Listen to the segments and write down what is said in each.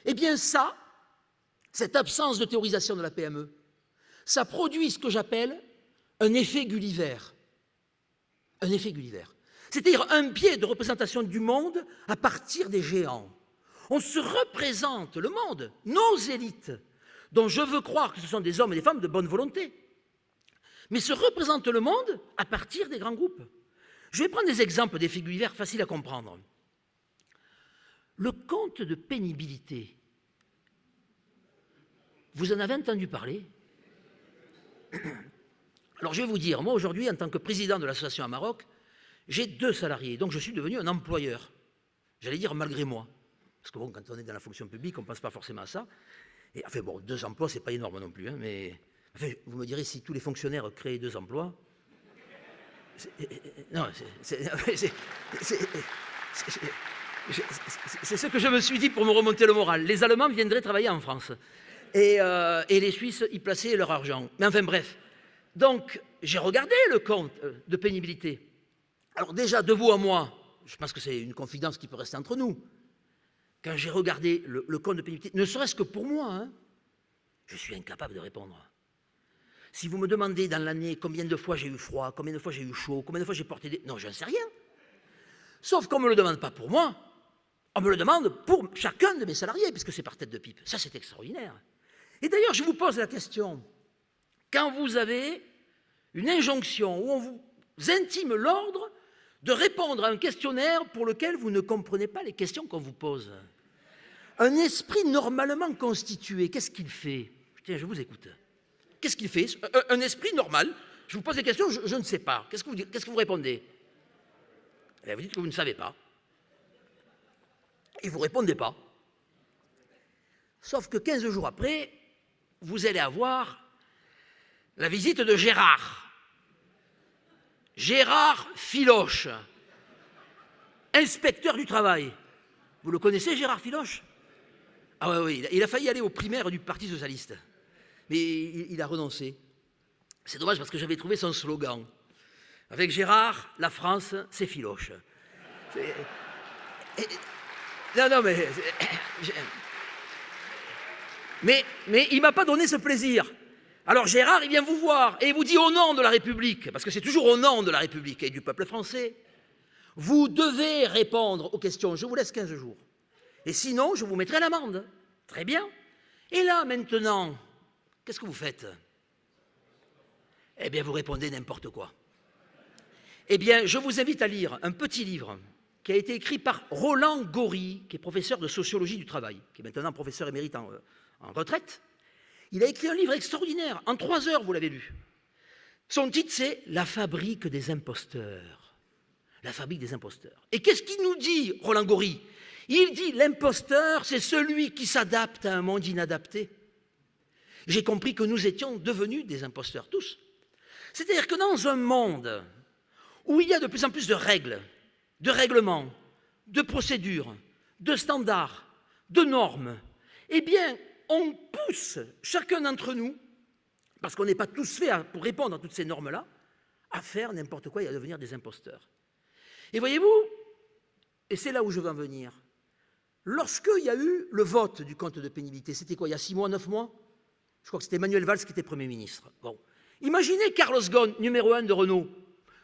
Eh bien ça, cette absence de théorisation de la PME, ça produit ce que j'appelle un effet Gulliver. Un effet Gulliver. C'est-à-dire un biais de représentation du monde à partir des géants. On se représente le monde, nos élites, dont je veux croire que ce sont des hommes et des femmes de bonne volonté, mais se représente le monde à partir des grands groupes. Je vais prendre des exemples d'effets Gulliver faciles à comprendre. Le compte de pénibilité, vous en avez entendu parler? Alors je vais vous dire, moi aujourd'hui, en tant que président de l'association à Maroc, j'ai 2 salariés, donc je suis devenu un employeur. J'allais dire malgré moi. Parce que bon, quand on est dans la fonction publique, on ne pense pas forcément à ça. Et enfin bon, 2 emplois, c'est pas énorme non plus, hein, mais enfin, vous me direz si tous les fonctionnaires créaient 2 emplois. C'est ce que je me suis dit pour me remonter le moral. Les Allemands viendraient travailler en France. Et les Suisses y plaçaient leur argent. Mais enfin bref. Donc, j'ai regardé le compte de pénibilité. Alors déjà, de vous à moi, je pense que c'est une confidence qui peut rester entre nous. Quand j'ai regardé le compte de pénibilité, ne serait-ce que pour moi, hein, je suis incapable de répondre. Si vous me demandez dans l'année combien de fois j'ai eu froid, combien de fois j'ai eu chaud, combien de fois j'ai porté des... Non, je n'en sais rien. Sauf qu'on ne me le demande pas pour moi, on me le demande pour chacun de mes salariés, puisque c'est par tête de pipe. Ça, c'est extraordinaire. Et d'ailleurs, je vous pose la question, quand vous avez une injonction où on vous intime l'ordre de répondre à un questionnaire pour lequel vous ne comprenez pas les questions qu'on vous pose, un esprit normalement constitué, qu'est-ce qu'il fait? Tiens, je vous écoute. Qu'est-ce qu'il fait? Un esprit normal, je vous pose des questions, je ne sais pas. Qu'est-ce que vous répondez? Et vous dites que vous ne savez pas. Et vous ne répondez pas. Sauf que 15 jours après, vous allez avoir la visite de Gérard. Gérard Filoche, inspecteur du travail. Vous le connaissez, Gérard Filoche? Ah oui, il a failli aller aux primaires du Parti socialiste. Mais il a renoncé. C'est dommage parce que j'avais trouvé son slogan. Avec Gérard, la France, c'est Filoche. Non, mais il ne m'a pas donné ce plaisir. Alors Gérard, il vient vous voir et il vous dit au nom de la République, parce que c'est toujours au nom de la République et du peuple français, vous devez répondre aux questions. Je vous laisse 15 jours. Et sinon, je vous mettrai à l'amende. Très bien. Et là, maintenant, qu'est-ce que vous faites? Eh bien, vous répondez n'importe quoi. Eh bien, je vous invite à lire un petit livre qui a été écrit par Roland Gori, qui est professeur de sociologie du travail, qui est maintenant professeur émérite en retraite. Il a écrit un livre extraordinaire. En 3 heures, vous l'avez lu. Son titre, c'est « La fabrique des imposteurs ». La fabrique des imposteurs. Et qu'est-ce qu'il nous dit, Roland Gori? Il dit « L'imposteur, c'est celui qui s'adapte à un monde inadapté ». J'ai compris que nous étions devenus des imposteurs, tous. C'est-à-dire que dans un monde où il y a de plus en plus de règles, de règlements, de procédures, de standards, de normes, eh bien, on pousse chacun d'entre nous, parce qu'on n'est pas tous faits pour répondre à toutes ces normes-là, à faire n'importe quoi et à devenir des imposteurs. Et voyez-vous, et c'est là où je veux en venir, lorsqu'il y a eu le vote du compte de pénibilité, c'était quoi, il y a 6 mois, 9 mois? Je crois que c'était Manuel Valls qui était Premier ministre. Bon. Imaginez Carlos Ghosn, numéro 1 de Renault,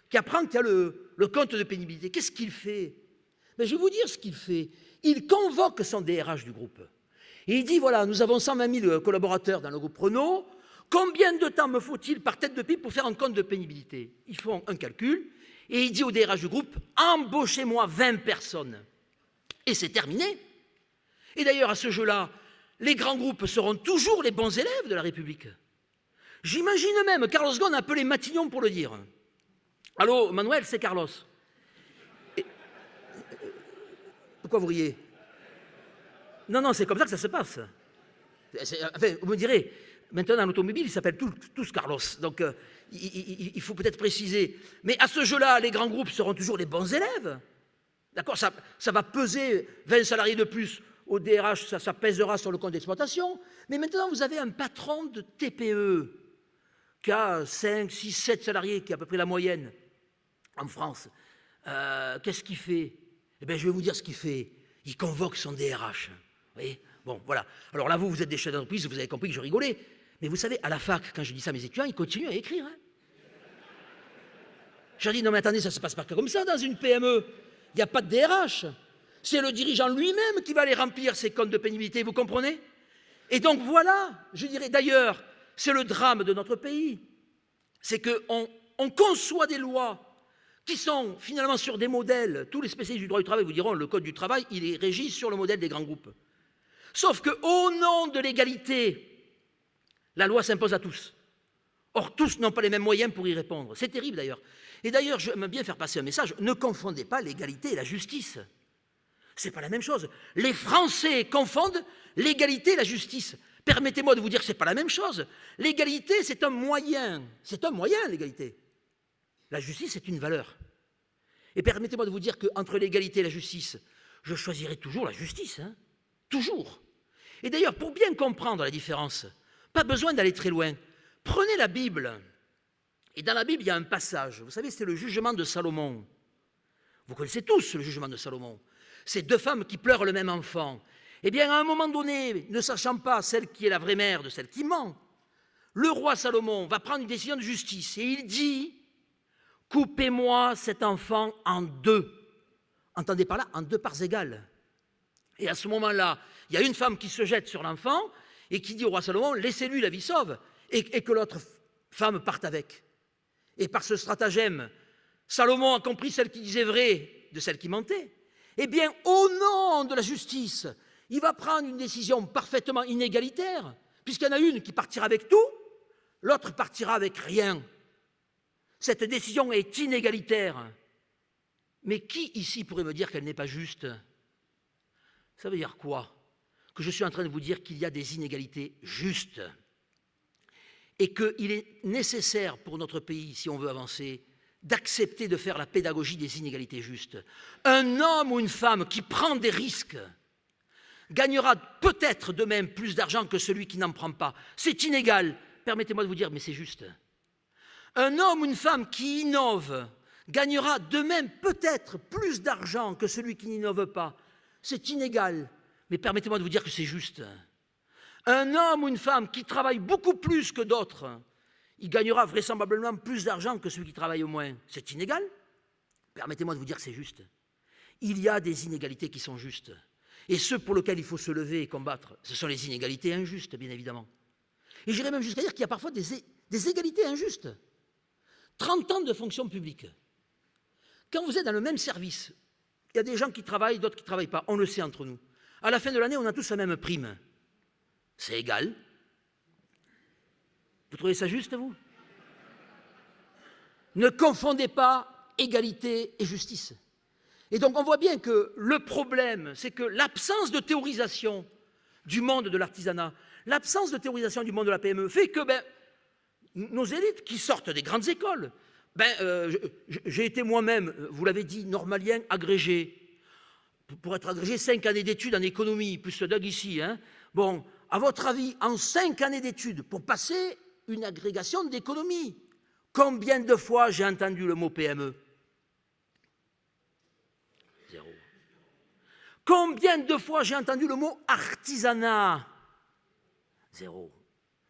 qui apprend qu'il y a le compte de pénibilité. Qu'est-ce qu'il fait? Ben, je vais vous dire ce qu'il fait. Il convoque son DRH du groupe. Et il dit, voilà, nous avons 120 000 collaborateurs dans le groupe Renault. Combien de temps me faut-il par tête de pipe pour faire un compte de pénibilité? Ils font un calcul. Et il dit au DRH du groupe, embauchez-moi 20 personnes. Et c'est terminé. Et d'ailleurs, à ce jeu-là, les grands groupes seront toujours les bons élèves de la République. J'imagine même Carlos Ghosn appeler Matignon pour le dire. Allô, Manuel, c'est Carlos. Et... Pourquoi vous riez? Non, c'est comme ça que ça se passe. Enfin, vous me direz, maintenant dans l'automobile, ils s'appellent tous Carlos. Donc, il faut peut-être préciser. Mais à ce jeu-là, les grands groupes seront toujours les bons élèves. D'accord, ça va peser 20 salariés de plus au DRH, ça pèsera sur le compte d'exploitation. Mais maintenant, vous avez un patron de TPE qui a 5, 6, 7 salariés, qui est à peu près la moyenne en France. Qu'est-ce qu'il fait? Eh bien, je vais vous dire ce qu'il fait. Il convoque son DRH. Vous voyez? Bon, voilà. Alors là, vous êtes des chefs d'entreprise, vous avez compris que je rigolais. Mais vous savez, à la fac, quand je dis ça à mes étudiants, ils continuent à écrire. Hein. Je leur dis, non mais attendez, ça ne se passe pas comme ça dans une PME. Il n'y a pas de DRH. C'est le dirigeant lui-même qui va aller remplir ses comptes de pénibilité, vous comprenez? Et donc voilà, je dirais d'ailleurs, c'est le drame de notre pays. C'est qu'on conçoit des lois qui sont finalement sur des modèles. Tous les spécialistes du droit du travail vous diront, le code du travail, il est régi sur le modèle des grands groupes. Sauf qu'au nom de l'égalité, la loi s'impose à tous. Or, tous n'ont pas les mêmes moyens pour y répondre. C'est terrible d'ailleurs. Et d'ailleurs, j'aime bien faire passer un message, ne confondez pas l'égalité et la justice. Ce n'est pas la même chose. Les Français confondent l'égalité et la justice. Permettez-moi de vous dire que ce n'est pas la même chose. L'égalité, c'est un moyen. C'est un moyen, l'égalité. La justice, c'est une valeur. Et permettez-moi de vous dire qu'entre l'égalité et la justice, je choisirai toujours la justice. Hein. Toujours. Et d'ailleurs, pour bien comprendre la différence, pas besoin d'aller très loin. Prenez la Bible. Et dans la Bible, il y a un passage. Vous savez, c'est le jugement de Salomon. Vous connaissez tous le jugement de Salomon. Ces deux femmes qui pleurent le même enfant. Eh bien, à un moment donné, ne sachant pas celle qui est la vraie mère de celle qui ment, le roi Salomon va prendre une décision de justice et il dit « Coupez-moi cet enfant en deux ». Entendez par là, en deux parts égales. Et à ce moment-là, il y a une femme qui se jette sur l'enfant et qui dit au roi Salomon « Laissez-lui la vie sauve » et que l'autre femme parte avec. Et par ce stratagème, Salomon a compris celle qui disait vrai de celle qui mentait. Eh bien, au nom de la justice, il va prendre une décision parfaitement inégalitaire, puisqu'il y en a une qui partira avec tout, l'autre partira avec rien. Cette décision est inégalitaire. Mais qui ici pourrait me dire qu'elle n'est pas juste? Ça veut dire quoi? Que je suis en train de vous dire qu'il y a des inégalités justes et qu'il est nécessaire pour notre pays, si on veut avancer, d'accepter de faire la pédagogie des inégalités justes. Un homme ou une femme qui prend des risques gagnera peut-être de même plus d'argent que celui qui n'en prend pas. C'est inégal. Permettez-moi de vous dire, mais c'est juste. Un homme ou une femme qui innove gagnera de même peut-être plus d'argent que celui qui n'innove pas. C'est inégal. Mais permettez-moi de vous dire que c'est juste. Un homme ou une femme qui travaille beaucoup plus que d'autres, il gagnera vraisemblablement plus d'argent que celui qui travaille au moins. C'est inégal? Permettez-moi de vous dire que c'est juste. Il y a des inégalités qui sont justes. Et ceux pour lesquels il faut se lever et combattre, ce sont les inégalités injustes, bien évidemment. Et j'irais même jusqu'à dire qu'il y a parfois des égalités injustes. 30 ans de fonction publique. Quand vous êtes dans le même service, il y a des gens qui travaillent, d'autres qui ne travaillent pas. On le sait entre nous. À la fin de l'année, on a tous la même prime. C'est égal. Vous trouvez ça juste, vous? Ne confondez pas égalité et justice. Et donc, on voit bien que le problème, c'est que l'absence de théorisation du monde de l'artisanat, l'absence de théorisation du monde de la PME fait que nos élites qui sortent des grandes écoles, j'ai été moi-même, vous l'avez dit, normalien agrégé. Pour être agrégé, 5 années d'études en économie, plus ce Doug ici. Hein. Bon, à votre avis, en 5 années d'études, pour passer une agrégation d'économie, combien de fois j'ai entendu le mot PME? 0. Combien de fois j'ai entendu le mot artisanat? 0.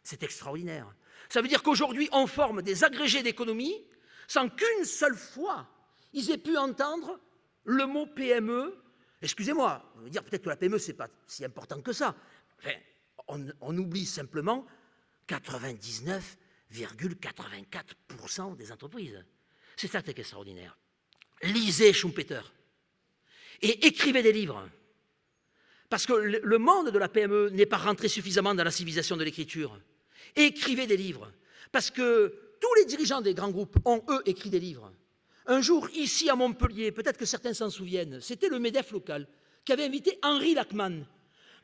C'est extraordinaire. Ça veut dire qu'aujourd'hui, on forme des agrégés d'économie sans qu'une seule fois, ils aient pu entendre le mot PME. Excusez-moi, on va dire peut-être que la PME, ce n'est pas si important que ça. Enfin, on oublie simplement 99,84% des entreprises. C'est ça qui est extraordinaire. Lisez Schumpeter et écrivez des livres. Parce que le monde de la PME n'est pas rentré suffisamment dans la civilisation de l'écriture. Écrivez des livres. Parce que tous les dirigeants des grands groupes ont, eux, écrit des livres. Un jour, ici à Montpellier, peut-être que certains s'en souviennent, c'était le MEDEF local qui avait invité Henri Lachmann,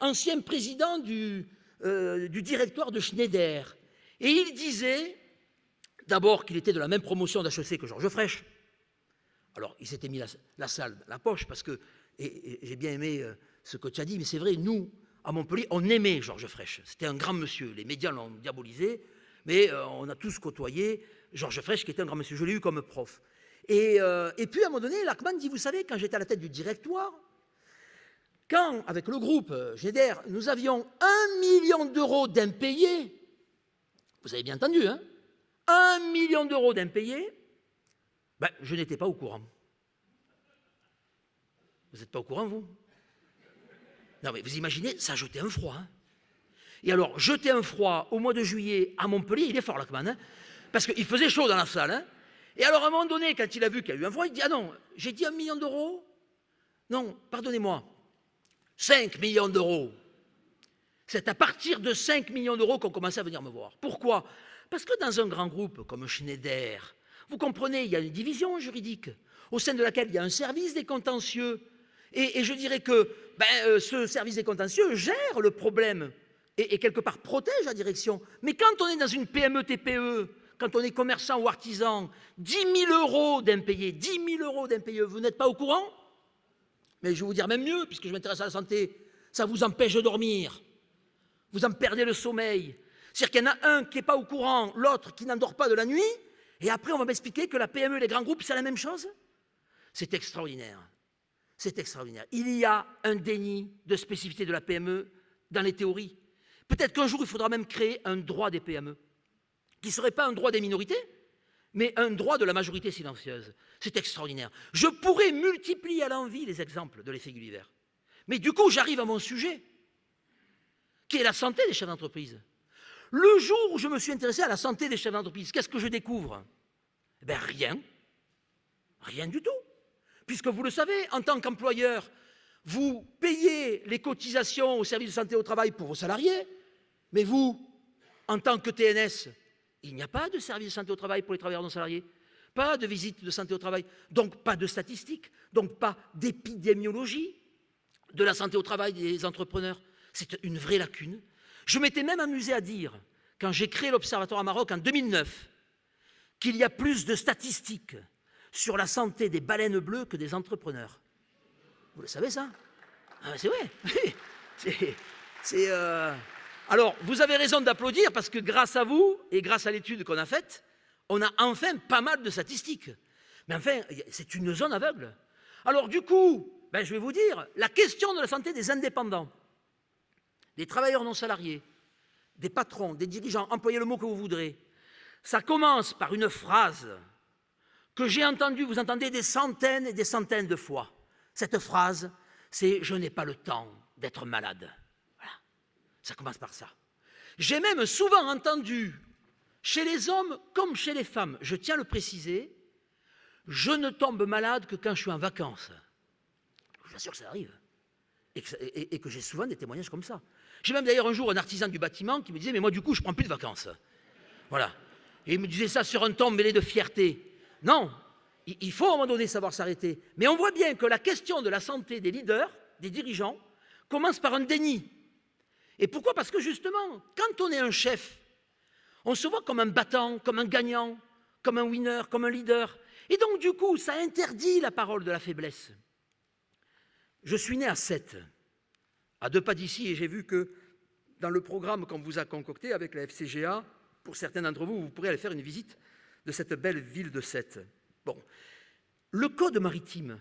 ancien président du directoire de Schneider. Et il disait, d'abord qu'il était de la même promotion d'HEC que Georges Frêche. Alors, il s'était mis la salle dans la poche, parce que, et j'ai bien aimé ce que tu as dit, mais c'est vrai, nous, à Montpellier, on aimait Georges Frêche. C'était un grand monsieur. Les médias l'ont diabolisé, mais on a tous côtoyé Georges Frêche, qui était un grand monsieur. Je l'ai eu comme prof. Et puis, à un moment donné, Lachmann dit, vous savez, quand j'étais à la tête du directoire, quand, avec le groupe Schneider, nous avions 1 million d'euros d'impayés, vous avez bien entendu, hein, 1 million d'euros d'impayés, ben, je n'étais pas au courant. Vous n'êtes pas au courant, vous? Non, mais vous imaginez, ça jetait un froid. Hein. Et alors, jeter un froid au mois de juillet à Montpellier, il est fort, Lachman, hein, parce qu'il faisait chaud dans la salle. Hein. Et alors, à un moment donné, quand il a vu qu'il y a eu un froid, il dit, ah non, j'ai dit 1 million d'euros? Non, pardonnez-moi, 5 millions d'euros. C'est à partir de 5 millions d'euros qu'on commençait à venir me voir. Pourquoi? Parce que dans un grand groupe comme Schneider, vous comprenez, il y a une division juridique au sein de laquelle il y a un service des contentieux. Et je dirais que ce service des contentieux gère le problème et quelque part protège la direction. Mais quand on est dans une PME-TPE, quand on est commerçant ou artisan, 10 000 euros d'impayés, 10 000 euros d'impayés, vous n'êtes pas au courant? Mais je vais vous dire même mieux, puisque je m'intéresse à la santé, ça vous empêche de dormir. Vous en perdez le sommeil. C'est-à-dire qu'il y en a un qui n'est pas au courant, l'autre qui n'endort pas de la nuit, et après on va m'expliquer que la PME et les grands groupes, c'est la même chose? C'est extraordinaire. C'est extraordinaire. Il y a un déni de spécificité de la PME dans les théories. Peut-être qu'un jour, il faudra même créer un droit des PME, qui ne serait pas un droit des minorités, mais un droit de la majorité silencieuse. C'est extraordinaire. Je pourrais multiplier à l'envi les exemples de l'effet Gulliver. Mais du coup, j'arrive à mon sujet, qui est la santé des chefs d'entreprise. Le jour où je me suis intéressé à la santé des chefs d'entreprise, qu'est-ce que je découvre? Eh bien, rien. Rien du tout. Puisque vous le savez, en tant qu'employeur, vous payez les cotisations au service de santé au travail pour vos salariés, mais vous, en tant que TNS, il n'y a pas de service de santé au travail pour les travailleurs non salariés, pas de visite de santé au travail, donc pas de statistiques, donc pas d'épidémiologie de la santé au travail des entrepreneurs. C'est une vraie lacune. Je m'étais même amusé à dire, quand j'ai créé l'Observatoire à Maroc en 2009, qu'il y a plus de statistiques sur la santé des baleines bleues que des entrepreneurs. Vous le savez, ça? Ah, c'est vrai. Alors, vous avez raison d'applaudir parce que grâce à vous et grâce à l'étude qu'on a faite, on a enfin pas mal de statistiques. Mais enfin, c'est une zone aveugle. Alors, du coup, je vais vous dire, la question de la santé des indépendants, des travailleurs non salariés, des patrons, des dirigeants, employez le mot que vous voudrez, ça commence par une phrase que j'ai entendue, vous entendez des centaines et des centaines de fois. Cette phrase, c'est « je n'ai pas le temps d'être malade ». Voilà, ça commence par ça. J'ai même souvent entendu, chez les hommes comme chez les femmes, je tiens à le préciser, je ne tombe malade que quand je suis en vacances. Je vous assure que ça arrive. Et que j'ai souvent des témoignages comme ça. J'ai même d'ailleurs un jour un artisan du bâtiment qui me disait « mais moi du coup je ne prends plus de vacances ». Voilà. Et il me disait ça sur un ton mêlé de fierté. Non, il faut à un moment donné savoir s'arrêter. Mais on voit bien que la question de la santé des leaders, des dirigeants, commence par un déni. Et pourquoi? Parce que justement, quand on est un chef, on se voit comme un battant, comme un gagnant, comme un winner, comme un leader. Et donc du coup, ça interdit la parole de la faiblesse. Je suis né à Sète, à 2 pas d'ici, et j'ai vu que dans le programme qu'on vous a concocté avec la FCGA, pour certains d'entre vous, vous pourrez aller faire une visite de cette belle ville de Sète. Bon, le code maritime,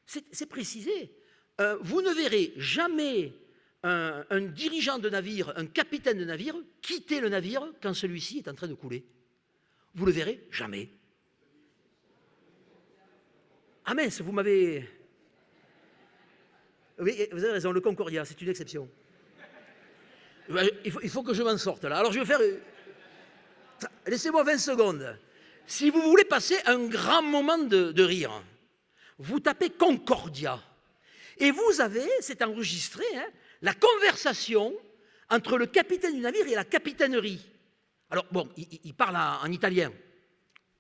c'est précisé. Vous ne verrez jamais un dirigeant de navire, un capitaine de navire, quitter le navire quand celui-ci est en train de couler. Vous le verrez jamais. Ah mince, vous m'avez... Oui, vous avez raison, le Concordia, c'est une exception. Il faut que je m'en sorte là. Alors je vais faire... Laissez-moi 20 secondes. Si vous voulez passer un grand moment de rire, vous tapez Concordia. Et vous avez, c'est enregistré, hein, la conversation entre le capitaine du navire et la capitainerie. Alors, bon, il parle en italien.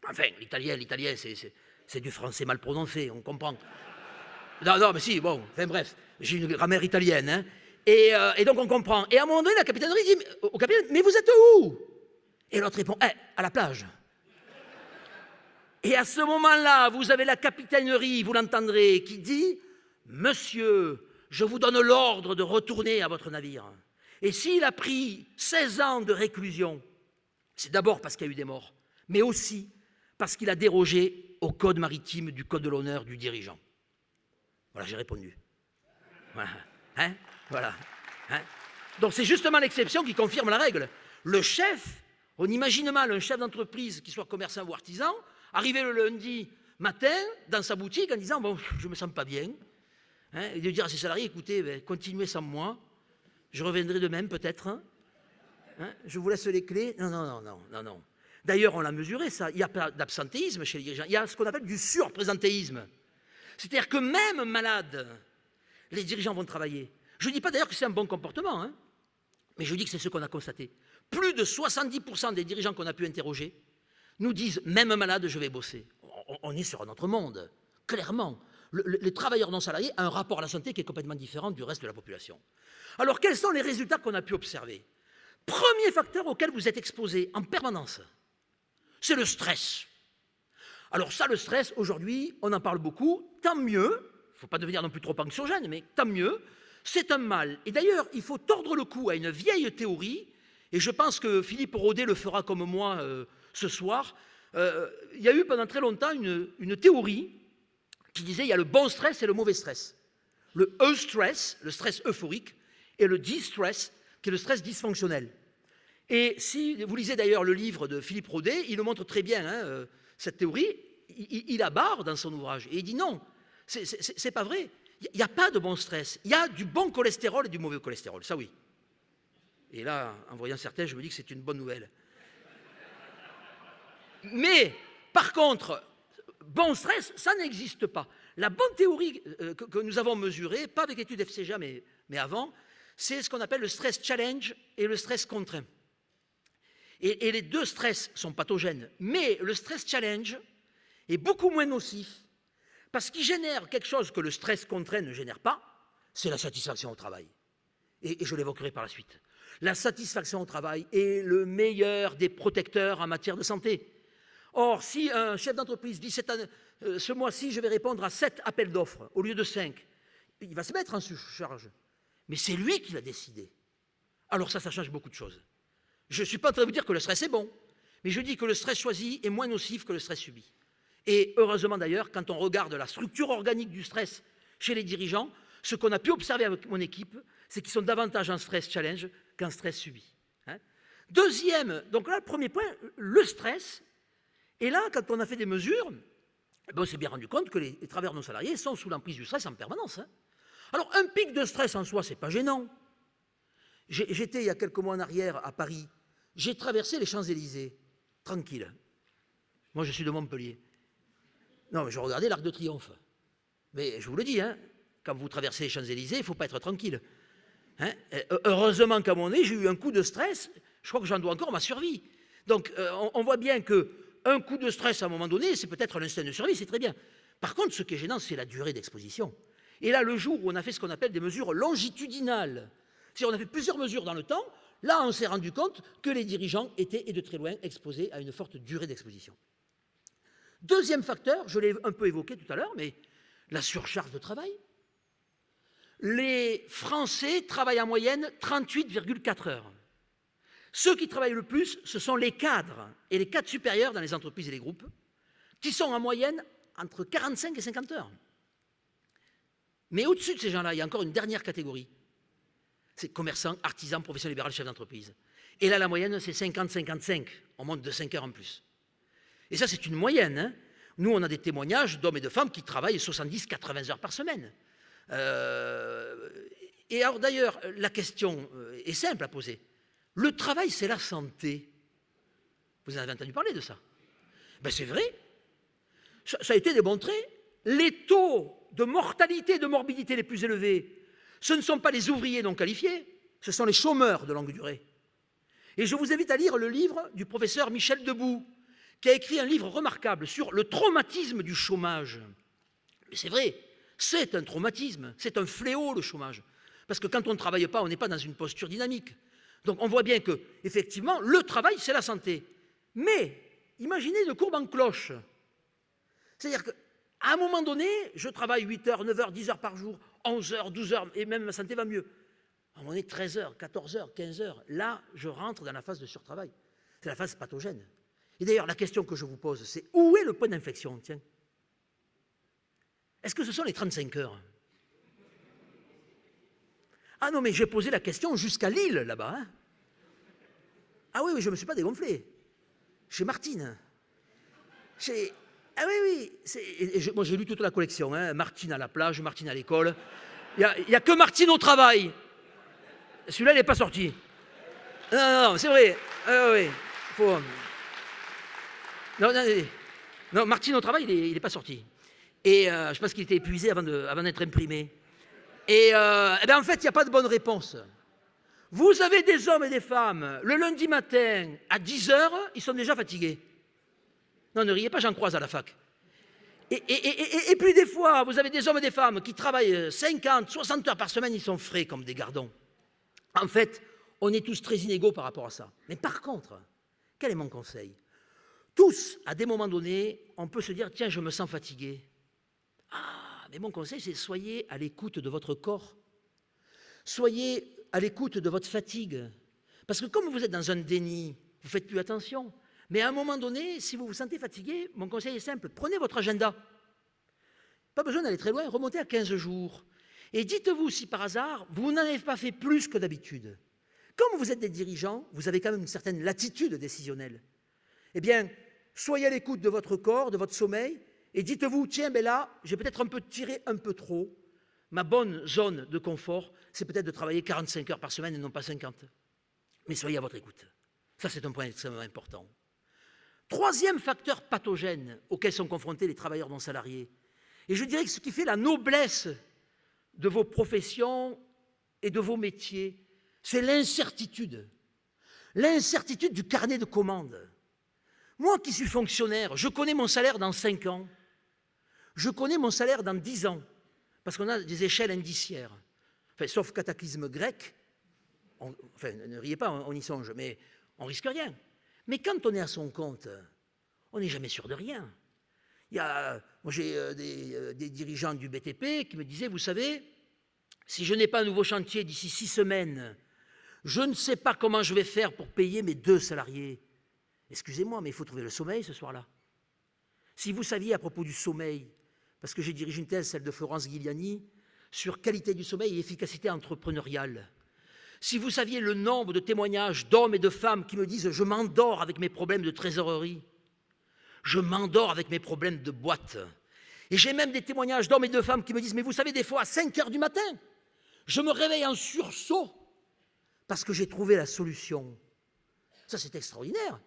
Enfin, l'italien, c'est du français mal prononcé, on comprend. Non, mais si, bon, enfin bref, j'ai une grammaire italienne, hein, et donc on comprend. Et à un moment donné, la capitainerie dit au capitaine, mais vous êtes où? Et l'autre répond, à la plage. Et à ce moment-là, vous avez la capitainerie, vous l'entendrez, qui dit, monsieur, je vous donne l'ordre de retourner à votre navire. Et s'il a pris 16 ans de réclusion, c'est d'abord parce qu'il y a eu des morts, mais aussi parce qu'il a dérogé au code maritime du code de l'honneur du dirigeant. Voilà, j'ai répondu. Voilà. Hein? Voilà. Hein? Donc c'est justement l'exception qui confirme la règle. Le chef, on imagine mal un chef d'entreprise qui soit commerçant ou artisan, arriver le lundi matin dans sa boutique en disant « bon, je ne me sens pas bien hein, », et de dire à ses salariés « écoutez, ben, continuez sans moi, je reviendrai demain peut-être, hein, je vous laisse les clés ». Non, non, non, non, non, non. D'ailleurs, on l'a mesuré ça, il n'y a pas d'absentéisme chez les dirigeants, il y a ce qu'on appelle du surprésentéisme. C'est-à-dire que même malades, les dirigeants vont travailler. Je ne dis pas d'ailleurs que c'est un bon comportement, hein, mais je dis que c'est ce qu'on a constaté. Plus de 70% des dirigeants qu'on a pu interroger nous disent « même malade, je vais bosser ». On est sur un autre monde, clairement. Les travailleurs non salariés ont un rapport à la santé qui est complètement différent du reste de la population. Alors, quels sont les résultats qu'on a pu observer? Premier facteur auquel vous êtes exposé en permanence, c'est le stress. Alors ça, le stress, aujourd'hui, on en parle beaucoup, tant mieux, il ne faut pas devenir non plus trop anxiogène, mais tant mieux, c'est un mal. Et d'ailleurs, il faut tordre le cou à une vieille théorie, et je pense que Philippe Rodet le fera comme moi ce soir. Il y a eu pendant très longtemps une théorie qui disait qu'il y a le bon stress et le mauvais stress. Le eustress, le stress euphorique, et le distress, qui est le stress dysfonctionnel. Et si vous lisez d'ailleurs le livre de Philippe Rodet, il le montre très bien, hein, cette théorie, il la barre dans son ouvrage. Et il dit non, c'est pas vrai. Il n'y a pas de bon stress. Il y a du bon cholestérol et du mauvais cholestérol, ça oui. Et là, en voyant certains, je me dis que c'est une bonne nouvelle. Mais, par contre, bon stress, ça n'existe pas. La bonne théorie que nous avons mesurée, pas avec l'étude FCGA, mais avant, c'est ce qu'on appelle le stress challenge et le stress contraint. Et les deux stress sont pathogènes, mais le stress challenge est beaucoup moins nocif parce qu'il génère quelque chose que le stress contraint ne génère pas, c'est la satisfaction au travail. Et je l'évoquerai par la suite. La satisfaction au travail est le meilleur des protecteurs en matière de santé. Or, si un chef d'entreprise dit ce mois-ci, je vais répondre à 7 appels d'offres au lieu de 5, il va se mettre en surcharge. Mais c'est lui qui l'a décidé. Alors ça change beaucoup de choses. Je ne suis pas en train de vous dire que le stress est bon, mais je dis que le stress choisi est moins nocif que le stress subi. Et heureusement d'ailleurs, quand on regarde la structure organique du stress chez les dirigeants, ce qu'on a pu observer avec mon équipe, c'est qu'ils sont davantage en stress challenge qu'en stress subi. Hein. Deuxième, donc là, le premier point, le stress. Et là, quand on a fait des mesures, on s'est bien rendu compte que les travailleurs non salariés sont sous l'emprise du stress en permanence. Hein. Alors, un pic de stress en soi, ce n'est pas gênant. J'étais il y a quelques mois en arrière à Paris. J'ai traversé les Champs-Élysées, tranquille. Moi, je suis de Montpellier. Non, mais je regardais l'Arc de Triomphe. Mais je vous le dis, hein, quand vous traversez les Champs-Élysées, il ne faut pas être tranquille. Hein. Heureusement qu'à mon nez, j'ai eu un coup de stress. Je crois que j'en dois encore ma survie. Donc, on voit bien qu'un coup de stress, à un moment donné, c'est peut-être l'instinct de survie, c'est très bien. Par contre, ce qui est gênant, c'est la durée d'exposition. Et là, le jour où on a fait ce qu'on appelle des mesures longitudinales, c'est-à-dire on a fait plusieurs mesures dans le temps, là, on s'est rendu compte que les dirigeants étaient, et de très loin, exposés à une forte durée d'exposition. Deuxième facteur, je l'ai un peu évoqué tout à l'heure, mais la surcharge de travail. Les Français travaillent en moyenne 38,4 heures. Ceux qui travaillent le plus, ce sont les cadres et les cadres supérieurs dans les entreprises et les groupes, qui sont en moyenne entre 45 et 50 heures. Mais au-dessus de ces gens-là, il y a encore une dernière catégorie. C'est commerçants, artisans, professions libérales, chefs d'entreprise. Et là, la moyenne, c'est 50-55. On monte de 5 heures en plus. Et ça, c'est une moyenne. Hein. Nous, on a des témoignages d'hommes et de femmes qui travaillent 70-80 heures par semaine. Et alors, d'ailleurs, la question est simple à poser. Le travail, c'est la santé. Vous en avez entendu parler de ça? Ben, c'est vrai. Ça a été démontré. Les taux de mortalité et de morbidité les plus élevés, ce ne sont pas les ouvriers non qualifiés, ce sont les chômeurs de longue durée. Et je vous invite à lire le livre du professeur Michel Debout, qui a écrit un livre remarquable sur le traumatisme du chômage. Mais c'est vrai, c'est un traumatisme, c'est un fléau le chômage. Parce que quand on ne travaille pas, on n'est pas dans une posture dynamique. Donc on voit bien que, effectivement, le travail, c'est la santé. Mais, imaginez une courbe en cloche. C'est-à-dire qu'à un moment donné, je travaille 8 heures, 9 heures, 10 heures par jour, 11 heures, 12 heures, et même ma santé va mieux. À un moment donné, 13 heures, 14 heures, 15 heures, là, je rentre dans la phase de surtravail. C'est la phase pathogène. Et d'ailleurs, la question que je vous pose, c'est où est le point d'inflexion? Tiens. Est-ce que ce sont les 35 heures? Ah non, mais j'ai posé la question jusqu'à Lille, là-bas. Hein. Ah oui, je ne me suis pas dégonflé. Chez Martine. Ah oui. Moi, j'ai lu toute la collection. Hein. Martine à la plage, Martine à l'école. Il n'y a que Martine au travail. Celui-là, il n'est pas sorti. Non, c'est vrai. Ah oui. Faut... Non, Martine au travail, il n'est pas sorti. Et je pense qu'il était épuisé avant d'être imprimé. Et en fait, il n'y a pas de bonne réponse. Vous avez des hommes et des femmes, le lundi matin, à 10h, ils sont déjà fatigués. Non, ne riez pas, j'en croise à la fac. Et puis des fois, vous avez des hommes et des femmes qui travaillent 50, 60 heures par semaine, ils sont frais comme des gardons. En fait, on est tous très inégaux par rapport à ça. Mais par contre, quel est mon conseil? Tous, à des moments donnés, on peut se dire, tiens, je me sens fatigué. Ah, mais mon conseil, c'est soyez à l'écoute de votre corps. Soyez à l'écoute de votre fatigue. Parce que comme vous êtes dans un déni, vous ne faites plus attention. Mais à un moment donné, si vous vous sentez fatigué, mon conseil est simple, prenez votre agenda. Pas besoin d'aller très loin, remontez à 15 jours. Et dites-vous si par hasard, vous n'en avez pas fait plus que d'habitude. Comme vous êtes des dirigeants, vous avez quand même une certaine latitude décisionnelle. Eh bien, soyez à l'écoute de votre corps, de votre sommeil, et dites-vous, tiens, ben là, j'ai peut-être un peu tiré un peu trop. Ma bonne zone de confort, c'est peut-être de travailler 45 heures par semaine et non pas 50. Mais soyez à votre écoute. Ça, c'est un point extrêmement important. Troisième facteur pathogène auquel sont confrontés les travailleurs non salariés, et je dirais que ce qui fait la noblesse de vos professions et de vos métiers, c'est l'incertitude. L'incertitude du carnet de commandes. Moi qui suis fonctionnaire, je connais mon salaire dans 5 ans. Je connais mon salaire dans 10 ans. Parce qu'on a des échelles indiciaires. Enfin, sauf cataclysme grec. Enfin, ne riez pas, on y songe, mais on risque rien. Mais quand on est à son compte, on n'est jamais sûr de rien. Moi, j'ai des dirigeants du BTP qui me disaient, vous savez, si je n'ai pas un nouveau chantier d'ici 6 semaines, je ne sais pas comment je vais faire pour payer mes 2 salariés. Excusez-moi, mais il faut trouver le sommeil ce soir-là. Si vous saviez à propos du sommeil, parce que j'ai dirigé une thèse, celle de Florence Ghigliani, sur qualité du sommeil et efficacité entrepreneuriale. Si vous saviez le nombre de témoignages d'hommes et de femmes qui me disent « je m'endors avec mes problèmes de trésorerie, je m'endors avec mes problèmes de boîte ». Et j'ai même des témoignages d'hommes et de femmes qui me disent « mais vous savez, des fois à 5 heures du matin, je me réveille en sursaut parce que j'ai trouvé la solution ». Ça, c'est extraordinaire.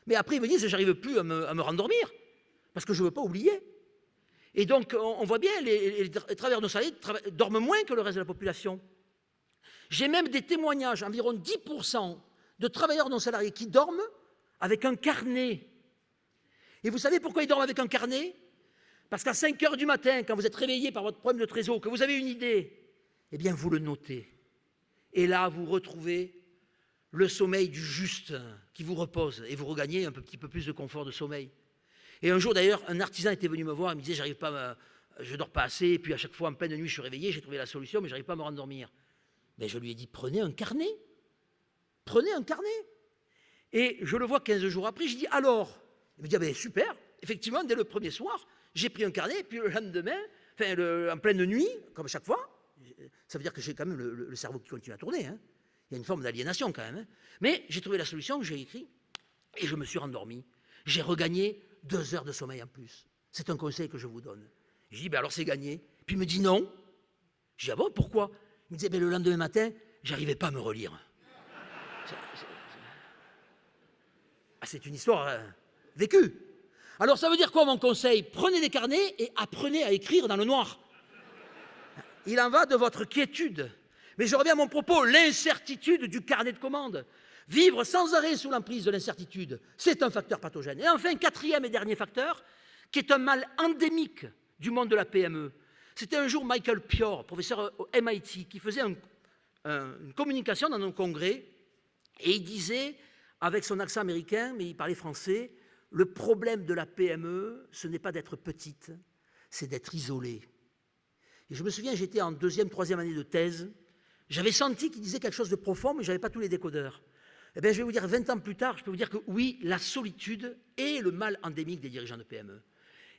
Mais après, ils me disent « je n'arrive plus à me rendormir parce que je ne veux pas oublier ». Et donc, on voit bien, les travailleurs non salariés dorment moins que le reste de la population. J'ai même des témoignages, environ 10% de travailleurs non salariés qui dorment avec un carnet. Et vous savez pourquoi ils dorment avec un carnet? Parce qu'à 5 heures du matin, quand vous êtes réveillé par votre problème de trésor, que vous avez une idée, eh bien, vous le notez. Et là, vous retrouvez le sommeil du juste qui vous repose et vous regagnez un petit peu plus de confort de sommeil. Et un jour, d'ailleurs, un artisan était venu me voir, il me disait, je ne dors pas assez, et puis à chaque fois, en pleine nuit, je suis réveillé, j'ai trouvé la solution, mais je n'arrive pas à me rendormir. Mais je lui ai dit, prenez un carnet. Prenez un carnet. Et je le vois 15 jours après, je dis, alors? Il me dit, ah ben, super, effectivement, dès le premier soir, j'ai pris un carnet, et puis le lendemain, en pleine nuit, comme chaque fois, ça veut dire que j'ai quand même le cerveau qui continue à tourner, hein. Il y a une forme d'aliénation quand même, hein. Mais j'ai trouvé la solution, j'ai écrit, et je me suis rendormi. J'ai regagné 2 heures de sommeil en plus. C'est un conseil que je vous donne. Je dis, ben alors c'est gagné. Puis il me dit non. Je dis, ah bon, pourquoi? Il me dit, ben le lendemain matin, j'arrivais pas à me relire. C'est une histoire vécue. Alors ça veut dire quoi mon conseil? Prenez des carnets et apprenez à écrire dans le noir. Il en va de votre quiétude. Mais je reviens à mon propos, l'incertitude du carnet de commandes. Vivre sans arrêt sous l'emprise de l'incertitude, c'est un facteur pathogène. Et enfin, quatrième et dernier facteur, qui est un mal endémique du monde de la PME. C'était un jour Michael Pior, professeur au MIT, qui faisait une communication dans un congrès, et il disait, avec son accent américain, mais il parlait français, le problème de la PME, ce n'est pas d'être petite, c'est d'être isolée. Et je me souviens, j'étais en 2e, 3e année de thèse, j'avais senti qu'il disait quelque chose de profond, mais je n'avais pas tous les décodeurs. Eh bien, je vais vous dire, 20 ans plus tard, je peux vous dire que oui, la solitude est le mal endémique des dirigeants de PME.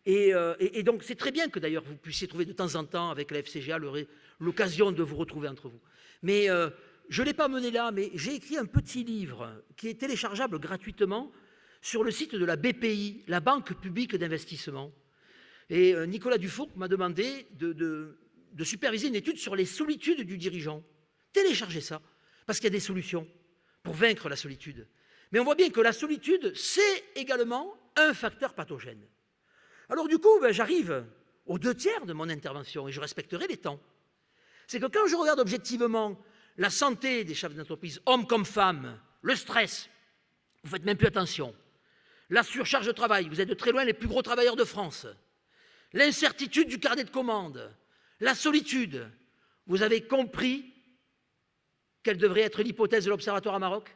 Et donc, c'est très bien que d'ailleurs vous puissiez trouver de temps en temps avec la FCGA l'occasion de vous retrouver entre vous. mais je ne l'ai pas mené là, mais j'ai écrit un petit livre qui est téléchargeable gratuitement sur le site de la BPI, la Banque publique d'investissement. Et Nicolas Dufour m'a demandé de superviser une étude sur les solitudes du dirigeant. Téléchargez ça, parce qu'il y a des solutions pour vaincre la solitude. Mais on voit bien que la solitude, c'est également un facteur pathogène. Alors du coup, j'arrive aux 2/3 de mon intervention et je respecterai les temps. C'est que quand je regarde objectivement la santé des chefs d'entreprise, hommes comme femmes, le stress, vous ne faites même plus attention, la surcharge de travail, vous êtes de très loin les plus gros travailleurs de France, l'incertitude du carnet de commandes, la solitude, vous avez compris quelle devrait être l'hypothèse de l'Observatoire à Maroc?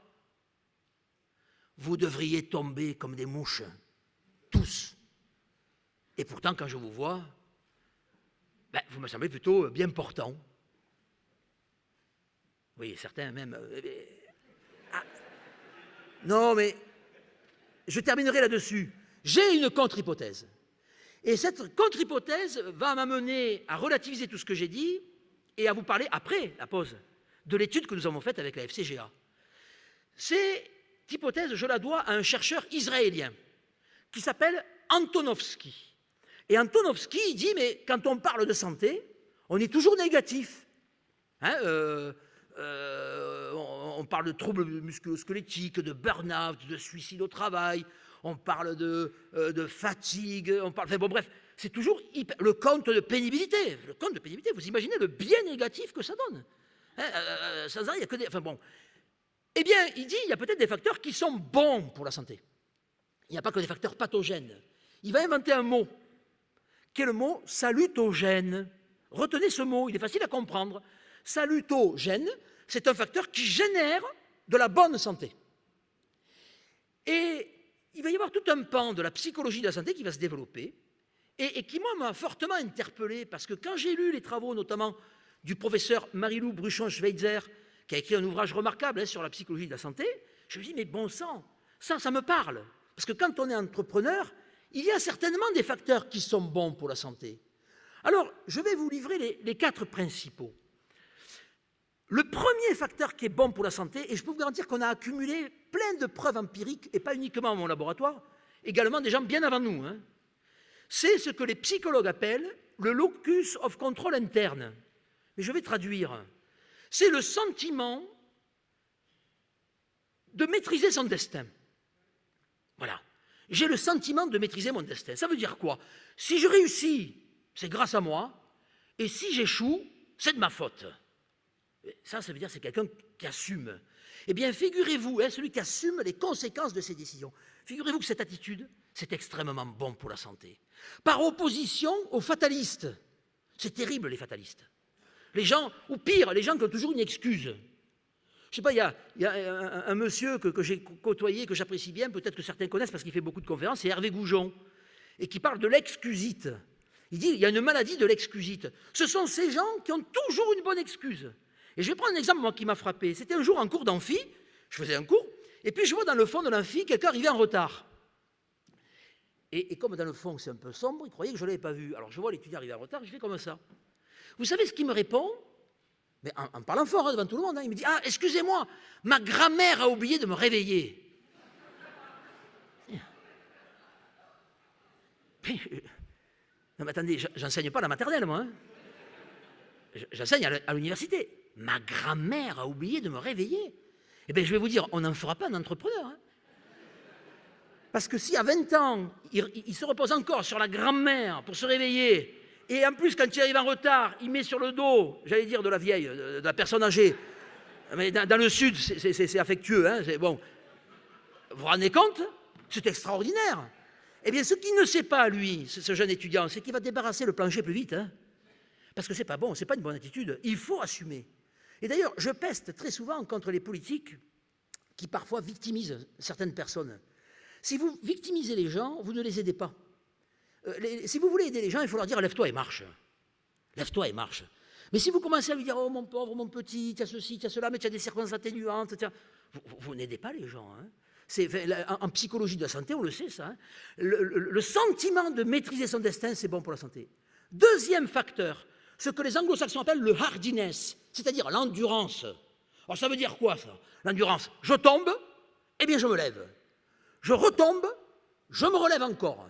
Vous devriez tomber comme des mouches, tous. Et pourtant, quand je vous vois, vous me semblez plutôt bien portant. Oui, certains même... Non, mais je terminerai là-dessus. J'ai une contre-hypothèse. Et cette contre-hypothèse va m'amener à relativiser tout ce que j'ai dit et à vous parler, après la pause, de l'étude que nous avons faite avec la FCGA. Cette hypothèse, je la dois à un chercheur israélien qui s'appelle Antonovsky. Et Antonovsky, il dit, mais quand on parle de santé, on est toujours négatif. On parle de troubles musculo-squelettiques, de burn-out, de suicide au travail, on parle de fatigue, bref, c'est toujours le compte de pénibilité. Le compte de pénibilité, vous imaginez le bien négatif que ça donne. Sans arrêt, il n'y a que des... Eh bien, il dit, il y a peut-être des facteurs qui sont bons pour la santé. Il n'y a pas que des facteurs pathogènes. Il va inventer un mot, qui est le mot salutogène. Retenez ce mot, il est facile à comprendre. Salutogène, c'est un facteur qui génère de la bonne santé. Et il va y avoir tout un pan de la psychologie de la santé qui va se développer et qui, moi, m'a fortement interpellé parce que quand j'ai lu les travaux, notamment du professeur Marie-Lou Bruchon-Schweitzer, qui a écrit un ouvrage remarquable sur la psychologie de la santé, je me dis, mais bon sang, ça me parle. Parce que quand on est entrepreneur, il y a certainement des facteurs qui sont bons pour la santé. Alors, je vais vous livrer les 4 principaux. Le premier facteur qui est bon pour la santé, et je peux vous garantir qu'on a accumulé plein de preuves empiriques, et pas uniquement à mon laboratoire, également des gens bien avant nous, c'est ce que les psychologues appellent le locus of control interne. Mais je vais traduire. C'est le sentiment de maîtriser son destin. Voilà. J'ai le sentiment de maîtriser mon destin. Ça veut dire quoi? Si je réussis, c'est grâce à moi, et si j'échoue, c'est de ma faute. Ça veut dire que c'est quelqu'un qui assume. Eh bien, figurez-vous, celui qui assume les conséquences de ses décisions, figurez-vous que cette attitude, c'est extrêmement bon pour la santé. Par opposition aux fatalistes. C'est terrible, les fatalistes. Les gens, ou pire, les gens qui ont toujours une excuse. Je ne sais pas, il y a un monsieur que j'ai côtoyé, que j'apprécie bien, peut-être que certains connaissent parce qu'il fait beaucoup de conférences, c'est Hervé Goujon, et qui parle de l'excusite. Il dit, il y a une maladie de l'excusite. Ce sont ces gens qui ont toujours une bonne excuse. Et je vais prendre un exemple, moi, qui m'a frappé. C'était un jour en cours d'amphi, je faisais un cours, et puis je vois dans le fond de l'amphi quelqu'un arriver en retard. Et comme dans le fond c'est un peu sombre, il croyait que je ne l'avais pas vu. Alors je vois l'étudiant arriver en retard, je fais comme ça. Vous savez ce qu'il me répond? Mais en parlant fort devant tout le monde, il me dit, ah, excusez-moi, ma grand-mère a oublié de me réveiller. Non mais attendez, j'enseigne pas à la maternelle, moi. J'enseigne à l'université. Ma grand-mère a oublié de me réveiller. Eh bien, je vais vous dire, on n'en fera pas un entrepreneur. Parce que si à 20 ans, il se repose encore sur la grand-mère pour se réveiller, et en plus, quand il arrive en retard, il met sur le dos, j'allais dire de la vieille, de la personne âgée, mais dans le Sud, c'est affectueux, bon. Vous vous rendez compte? C'est extraordinaire. Eh bien, ce qu'il ne sait pas, lui, ce jeune étudiant, c'est qu'il va débarrasser le plancher plus vite. Parce que c'est pas bon, c'est pas une bonne attitude. Il faut assumer. Et d'ailleurs, je peste très souvent contre les politiques qui parfois victimisent certaines personnes. Si vous victimisez les gens, vous ne les aidez pas. Si vous voulez aider les gens, il faut leur dire « lève-toi et marche ». Lève-toi et marche. Mais si vous commencez à lui dire « oh mon pauvre, mon petit, tu as ceci, tu as cela, mais tu as des circonstances atténuantes », vous n'aidez pas les gens. En psychologie de la santé, on le sait ça. Le sentiment de maîtriser son destin, c'est bon pour la santé. Deuxième facteur, ce que les anglo-saxons appellent le hardiness, c'est-à-dire l'endurance. Alors ça veut dire quoi ça, l'endurance? Je tombe, eh bien je me lève. Je retombe, je me relève encore.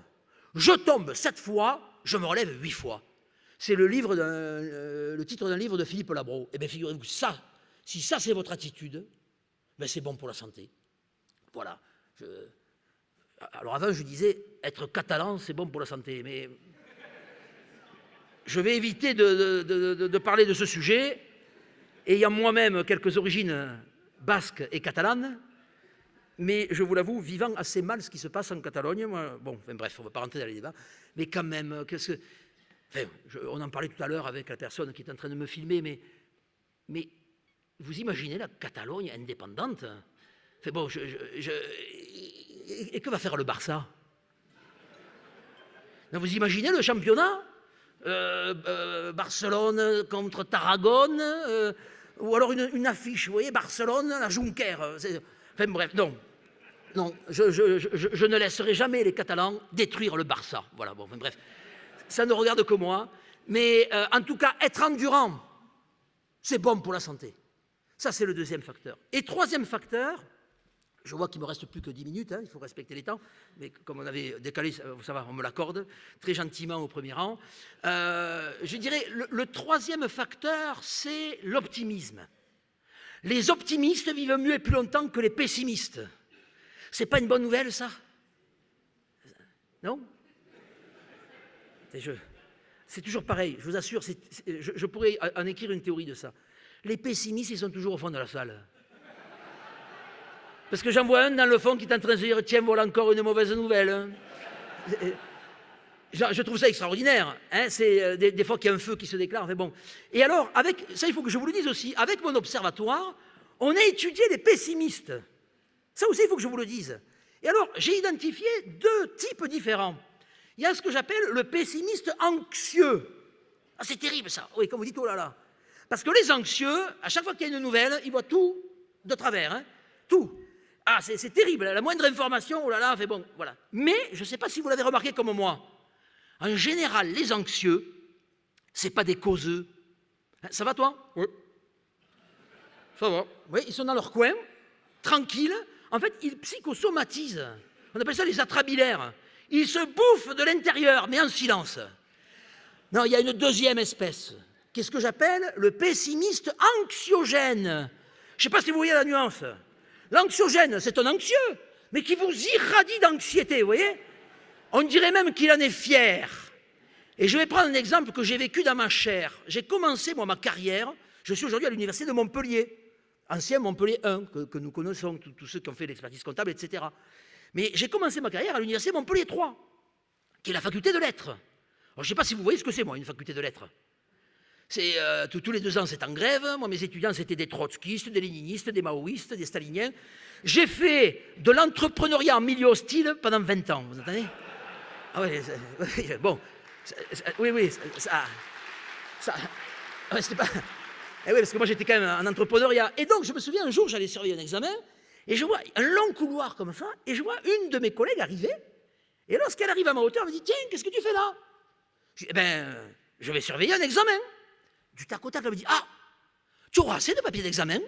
Je tombe 7 fois, je me relève 8 fois. C'est le titre d'un livre de Philippe Labro. Eh bien figurez-vous, ça, si ça c'est votre attitude, ben c'est bon pour la santé. Voilà. Alors avant je disais, être catalan c'est bon pour la santé, mais je vais éviter de parler de ce sujet, ayant moi-même quelques origines basques et catalanes, mais je vous l'avoue, vivant assez mal ce qui se passe en Catalogne, moi, bon, enfin, bref, on ne va pas rentrer dans les débats, mais quand même, on en parlait tout à l'heure avec la personne qui est en train de me filmer, mais vous imaginez la Catalogne indépendante? Enfin, bon, et que va faire le Barça? Vous imaginez le championnat? Barcelone contre Tarragone, ou alors une affiche, vous voyez, Barcelone, la Juncker. Enfin bref, non, je ne laisserai jamais les Catalans détruire le Barça. Voilà, bon, enfin bref, ça ne regarde que moi. Mais en tout cas, être endurant, c'est bon pour la santé. Ça, c'est le deuxième facteur. Et troisième facteur, je vois qu'il ne me reste plus que 10 minutes, hein, il faut respecter les temps, mais comme on avait décalé, ça va, on me l'accorde, très gentiment au premier rang. Je dirais, le troisième facteur, c'est l'optimisme. Les optimistes vivent mieux et plus longtemps que les pessimistes. C'est pas une bonne nouvelle, ça? Non? C'est toujours pareil, je vous assure, je pourrais en écrire une théorie de ça. Les pessimistes, ils sont toujours au fond de la salle. Parce que j'en vois un dans le fond qui est en train de se dire « Tiens, voilà encore une mauvaise nouvelle. » Je trouve ça extraordinaire. Hein, c'est des fois qu'il y a un feu qui se déclare. Mais bon. Et alors, ça il faut que je vous le dise aussi, avec mon observatoire, on a étudié les pessimistes. Ça aussi, il faut que je vous le dise. Et alors, j'ai identifié 2 types différents. Il y a ce que j'appelle le pessimiste anxieux. Ah, c'est terrible ça. Oui, comme vous dites, oh là là. Parce que les anxieux, à chaque fois qu'il y a une nouvelle, ils voient tout de travers. Hein, tout. Ah, c'est terrible, la moindre information, oh là là, fait bon, voilà. Mais, je ne sais pas si vous l'avez remarqué comme moi, en général, les anxieux, ce n'est pas des causeux. Ça va, toi? Oui. Ça va. Oui, ils sont dans leur coin, tranquilles. En fait, ils psychosomatisent. On appelle ça les atrabilaires. Ils se bouffent de l'intérieur, mais en silence. Non, il y a une deuxième espèce. Qu'est-ce que j'appelle le pessimiste anxiogène. Je ne sais pas si vous voyez la nuance. L'anxiogène, c'est un anxieux, mais qui vous irradie d'anxiété, vous voyez? On dirait même qu'il en est fier. Et je vais prendre un exemple que j'ai vécu dans ma chair. J'ai commencé, moi, ma carrière, je suis aujourd'hui à l'université de Montpellier, ancien Montpellier 1, que nous connaissons, tous ceux qui ont fait l'expertise comptable, etc. Mais j'ai commencé ma carrière à l'université Montpellier 3, qui est la faculté de lettres. Alors, je ne sais pas si vous voyez ce que c'est, moi, une faculté de lettres. C'est tous les 2 ans, c'est en grève. Moi, mes étudiants, c'était des trotskistes, des léninistes, des maoïstes, des staliniens. J'ai fait de l'entrepreneuriat en milieu hostile pendant 20 ans, vous entendez? Ah oui, bon, oui, ça c'était pas... Eh oui, parce que moi, j'étais quand même en entrepreneuriat. Et donc, je me souviens, un jour, j'allais surveiller un examen, et je vois un long couloir comme ça, et je vois une de mes collègues arriver, et lorsqu'elle arrive à ma hauteur, elle me dit « Tiens, qu'est-ce que tu fais là ?» Je dis « Eh bien, je vais surveiller un examen. » Du tac au tac, elle me dit « Ah, tu auras assez de papier d'examen ?»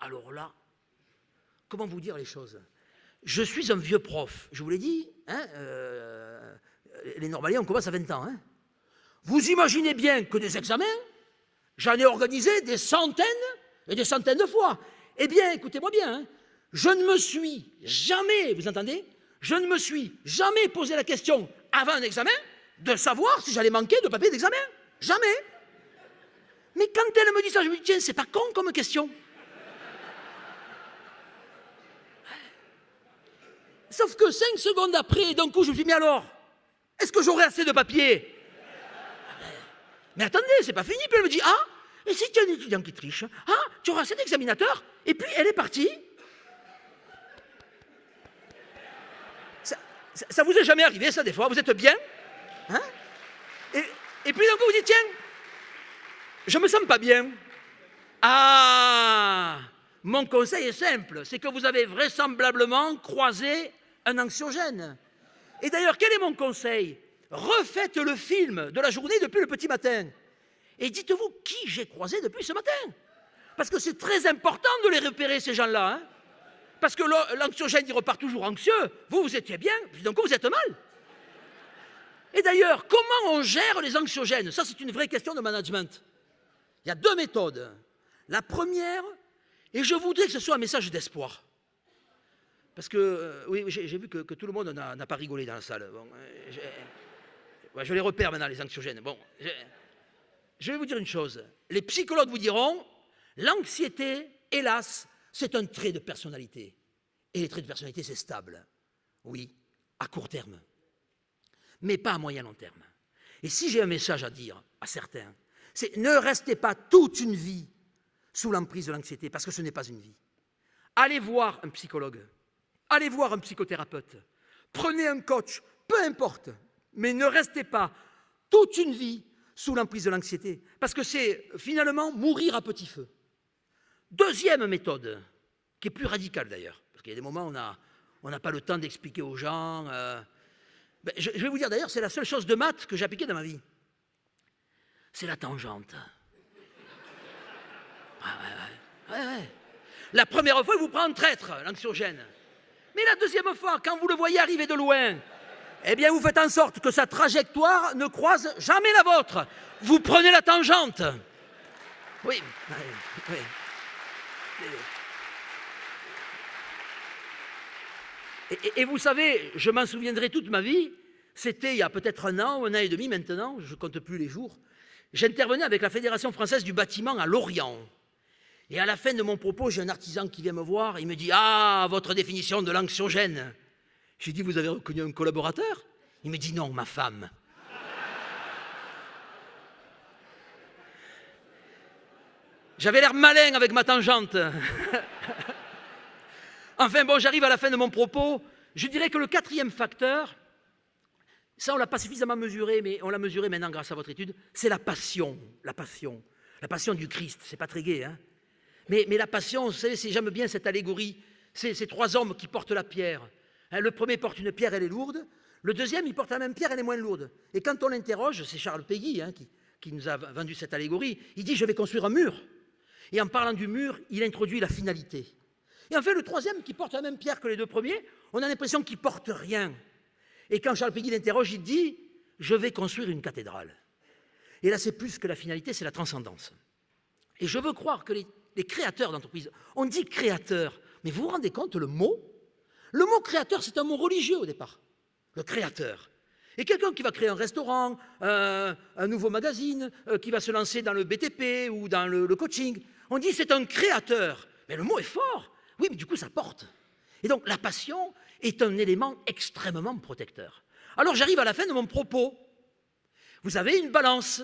Alors là, comment vous dire les choses? Je suis un vieux prof, je vous l'ai dit, hein, les normaliens, on commence à 20 ans. Hein. Vous imaginez bien que des examens, j'en ai organisé des centaines et des centaines de fois. Eh bien, écoutez-moi bien, hein, je ne me suis jamais, vous entendez, je ne me suis jamais posé la question avant un examen de savoir si j'allais manquer de papier d'examen. Jamais. Mais quand elle me dit ça, je me dis, tiens, c'est pas con comme question. Sauf que 5 secondes après, d'un coup, je me suis dit, mais alors, est-ce que j'aurai assez de papier? Mais attendez, c'est pas fini. Puis elle me dit, ah, et si tu es un étudiant qui triche, ah, tu auras assez d'examinateurs? Et puis, elle est partie. Ça vous est jamais arrivé, ça, des fois? Vous êtes bien? Hein? Et puis, d'un coup, vous dites, tiens, je me sens pas bien. Ah, mon conseil est simple, c'est que vous avez vraisemblablement croisé un anxiogène. Et d'ailleurs, quel est mon conseil? refaites le film de la journée depuis le petit matin. Et dites-vous qui j'ai croisé depuis ce matin. Parce que c'est très important de les repérer, ces gens-là. Hein. Parce que l'anxiogène, il repart toujours anxieux. Vous étiez bien, puis d'un coup, vous êtes mal. Et d'ailleurs, comment on gère les anxiogènes? Ça, c'est une vraie question de management. Il y a 2 méthodes. La première, et je voudrais que ce soit un message d'espoir. Parce que, oui, j'ai vu que tout le monde n'a pas rigolé dans la salle. Bon, je les repère maintenant, les anxiogènes. Bon, je vais vous dire une chose. Les psychologues vous diront, l'anxiété, hélas, c'est un trait de personnalité. Et les traits de personnalité, c'est stable. Oui, à court terme. Mais pas à moyen long terme. Et si j'ai un message à dire à certains, c'est ne restez pas toute une vie sous l'emprise de l'anxiété, parce que ce n'est pas une vie. Allez voir un psychologue, allez voir un psychothérapeute, prenez un coach, peu importe, mais ne restez pas toute une vie sous l'emprise de l'anxiété, parce que c'est finalement mourir à petit feu. Deuxième méthode, qui est plus radicale d'ailleurs, parce qu'il y a des moments où on n'a pas le temps d'expliquer aux gens. Je vais vous dire d'ailleurs, c'est la seule chose de maths que j'ai appliquée dans ma vie. C'est la tangente. Ouais. La première fois, il vous prend en traître, l'anxiogène. Mais la deuxième fois, quand vous le voyez arriver de loin, eh bien, vous faites en sorte que sa trajectoire ne croise jamais la vôtre. Vous prenez la tangente. Oui. Et vous savez, je m'en souviendrai toute ma vie, c'était il y a peut-être un an et demi maintenant, je ne compte plus les jours, j'intervenais avec la Fédération française du bâtiment à Lorient. Et à la fin de mon propos, j'ai un artisan qui vient me voir, il me dit « Ah, votre définition de l'anxiogène !» J'ai dit « Vous avez reconnu un collaborateur ?» Il me dit « Non, ma femme. » J'avais l'air malin avec ma tangente. Enfin bon, j'arrive à la fin de mon propos. Je dirais que le 4e facteur, ça on ne l'a pas suffisamment mesuré, mais on l'a mesuré maintenant grâce à votre étude, c'est la passion. La passion du Christ, c'est pas très gai, hein. Mais la passion, vous savez, j'aime bien cette allégorie, ces 3 hommes qui portent la pierre. Hein, le premier porte une pierre, elle est lourde. Le deuxième, il porte la même pierre, elle est moins lourde. Et quand on l'interroge, c'est Charles Péguy hein, qui nous a vendu cette allégorie, il dit « Je vais construire un mur ». Et en parlant du mur, il introduit la finalité. Et enfin, le 3e, qui porte la même pierre que les 2 premiers, on a l'impression qu'il ne porte rien. Et quand Charles Péguy l'interroge, il dit « Je vais construire une cathédrale ». Et là, c'est plus que la finalité, c'est la transcendance. Et je veux croire que les créateurs d'entreprises, on dit créateur, mais vous vous rendez compte, le mot créateur, c'est un mot religieux au départ. Le créateur. Et quelqu'un qui va créer un restaurant, un nouveau magazine, qui va se lancer dans le BTP ou dans le coaching, on dit c'est un créateur. Mais le mot est fort. Oui, mais du coup, ça porte. Et donc, la passion est un élément extrêmement protecteur. Alors, j'arrive à la fin de mon propos. Vous avez une balance.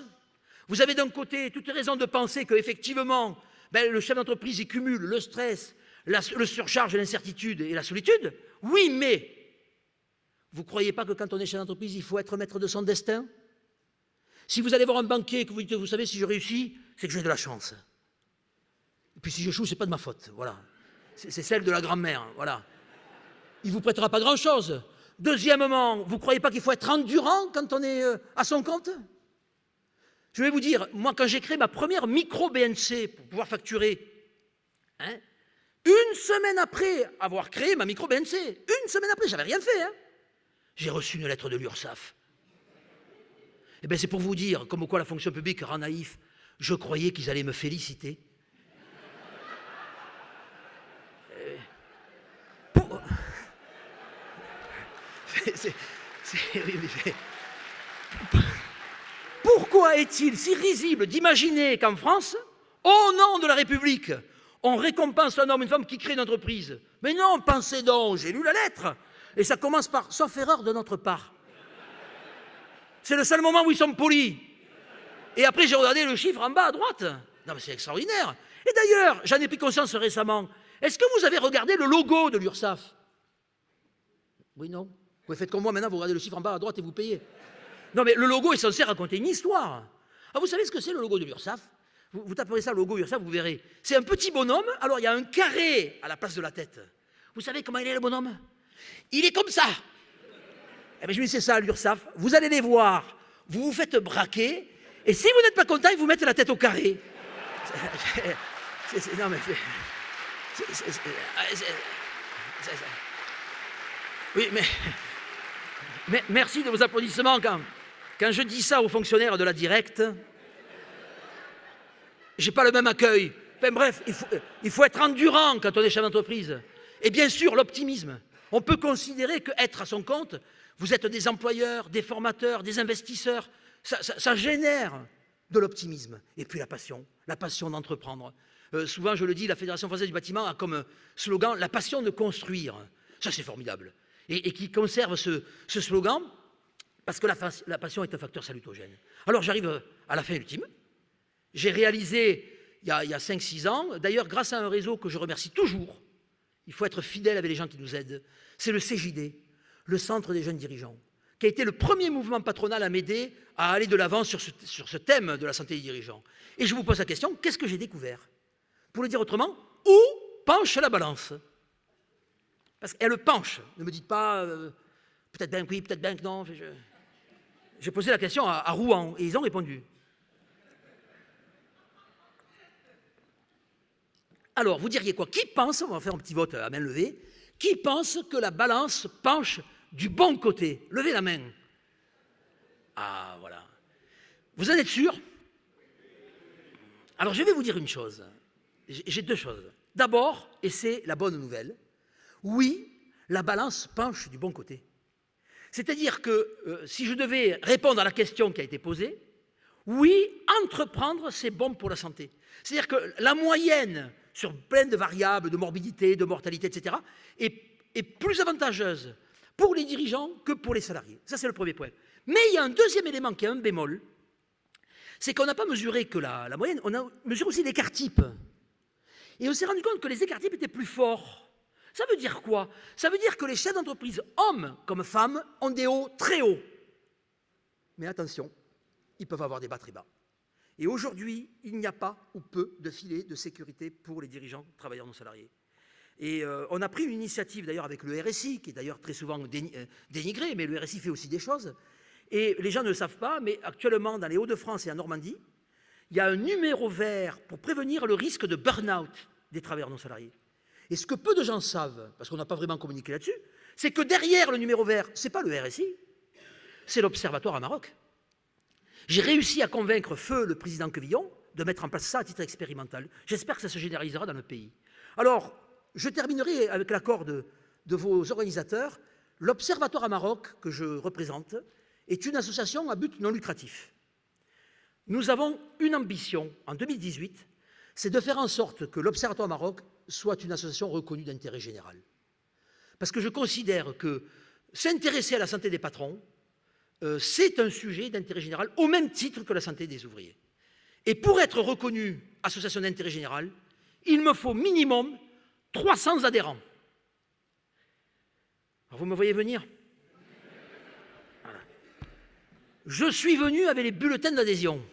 Vous avez d'un côté toutes les raisons de penser qu'effectivement, le chef d'entreprise, il cumule le stress, le surcharge, l'incertitude et la solitude. Oui, mais vous ne croyez pas que quand on est chef d'entreprise, il faut être maître de son destin? Si vous allez voir un banquier et que vous dites, vous savez, si je réussis, c'est que j'ai de la chance. Et puis si j'échoue, ce n'est pas de ma faute. Voilà. C'est celle de la grand-mère. Voilà. Il ne vous prêtera pas grand-chose. Deuxièmement, vous ne croyez pas qu'il faut être endurant quand on est à son compte? Je vais vous dire, moi, quand j'ai créé ma première micro-BNC pour pouvoir facturer, hein, une semaine après avoir créé ma micro-BNC, une semaine après, je n'avais rien fait, hein, j'ai reçu une lettre de l'URSSAF. Eh bien, c'est pour vous dire, comme quoi la fonction publique rend naïf, je croyais qu'ils allaient me féliciter. Pourquoi est-il si risible d'imaginer qu'en France, au nom de la République, on récompense un homme, une femme qui crée une entreprise? Mais non, pensez donc, j'ai lu la lettre, et ça commence par « sauf erreur de notre part ». C'est le seul moment où ils sont polis. Et après, j'ai regardé le chiffre en bas à droite. Non, mais c'est extraordinaire. Et d'ailleurs, j'en ai pris conscience récemment. Est-ce que vous avez regardé le logo de l'URSSAF? Oui, non. Vous faites comme moi maintenant, vous regardez le chiffre en bas à droite et vous payez. Non, mais le logo est censé raconter une histoire. Ah, vous savez ce que c'est le logo de l'URSSAF? Vous taperez ça, le logo URSSAF, vous verrez. C'est un petit bonhomme, alors il y a un carré à la place de la tête. Vous savez comment il est, le bonhomme? Il est comme ça. Eh bien, je lui dis, c'est ça, l'URSSAF. Vous allez les voir, vous vous faites braquer, et si vous n'êtes pas content, ils vous mettent la tête au carré. Non, mais oui, mais merci de vos applaudissements quand je dis ça aux fonctionnaires de la directe. J'ai pas le même accueil. Enfin, bref, il faut être endurant quand on est chef d'entreprise. Et bien sûr, l'optimisme. On peut considérer qu'être à son compte, vous êtes des employeurs, des formateurs, des investisseurs. Ça génère de l'optimisme. Et puis la passion d'entreprendre. Souvent, je le dis, la Fédération française du bâtiment a comme slogan « la passion de construire ». Ça, c'est formidable. Et qui conserve ce slogan parce que la passion est un facteur salutogène. Alors, j'arrive à la fin ultime. J'ai réalisé, il y a 5-6 ans, d'ailleurs, grâce à un réseau que je remercie toujours, il faut être fidèle avec les gens qui nous aident, c'est le CJD, le Centre des jeunes dirigeants, qui a été le premier mouvement patronal à m'aider à aller de l'avant sur ce thème de la santé des dirigeants. Et je vous pose la question, qu'est-ce que j'ai découvert? Pour le dire autrement, où penche la balance? Parce qu'elle penche. Ne me dites pas, peut-être bien que oui, peut-être bien que non. J'ai posé la question à Rouen et ils ont répondu. Alors, vous diriez quoi? Qui pense, on va faire un petit vote à main levée, qui pense que la balance penche du bon côté? Levez la main. Ah, voilà. Vous en êtes sûr? Alors, je vais vous dire une chose. J'ai 2 choses. D'abord, et c'est la bonne nouvelle, oui, la balance penche du bon côté. C'est-à-dire que si je devais répondre à la question qui a été posée, oui, entreprendre, c'est bon pour la santé. C'est-à-dire que la moyenne sur plein de variables, de morbidité, de mortalité, etc., est plus avantageuse pour les dirigeants que pour les salariés. Ça, c'est le premier point. Mais il y a un deuxième élément qui est un bémol, c'est qu'on n'a pas mesuré que la moyenne, on a mesuré aussi l'écart type. Et on s'est rendu compte que les écarts types étaient plus forts. Ça veut dire quoi? Ça veut dire que les chefs d'entreprise, hommes comme femmes, ont des hauts très hauts. Mais attention, ils peuvent avoir des bas très bas. Et aujourd'hui, il n'y a pas ou peu de filet de sécurité pour les dirigeants travailleurs non salariés. Et on a pris une initiative d'ailleurs avec le RSI, qui est d'ailleurs très souvent dénigré, mais le RSI fait aussi des choses. Et les gens ne le savent pas, mais actuellement, dans les Hauts-de-France et en Normandie, il y a un numéro vert pour prévenir le risque de burn-out des travailleurs non salariés. Et ce que peu de gens savent, parce qu'on n'a pas vraiment communiqué là-dessus, c'est que derrière le numéro vert, ce n'est pas le RSI, c'est l'Observatoire à Maroc. J'ai réussi à convaincre feu le président Quevillon de mettre en place ça à titre expérimental. J'espère que ça se généralisera dans le pays. Alors, je terminerai avec l'accord de vos organisateurs. L'Observatoire à Maroc, que je représente, est une association à but non lucratif. Nous avons une ambition en 2018, c'est de faire en sorte que l'Observatoire Maroc soit une association reconnue d'intérêt général. Parce que je considère que s'intéresser à la santé des patrons, c'est un sujet d'intérêt général au même titre que la santé des ouvriers. Et pour être reconnu association d'intérêt général, il me faut minimum 300 adhérents. Alors vous me voyez venir? Voilà. Je suis venu avec les bulletins d'adhésion.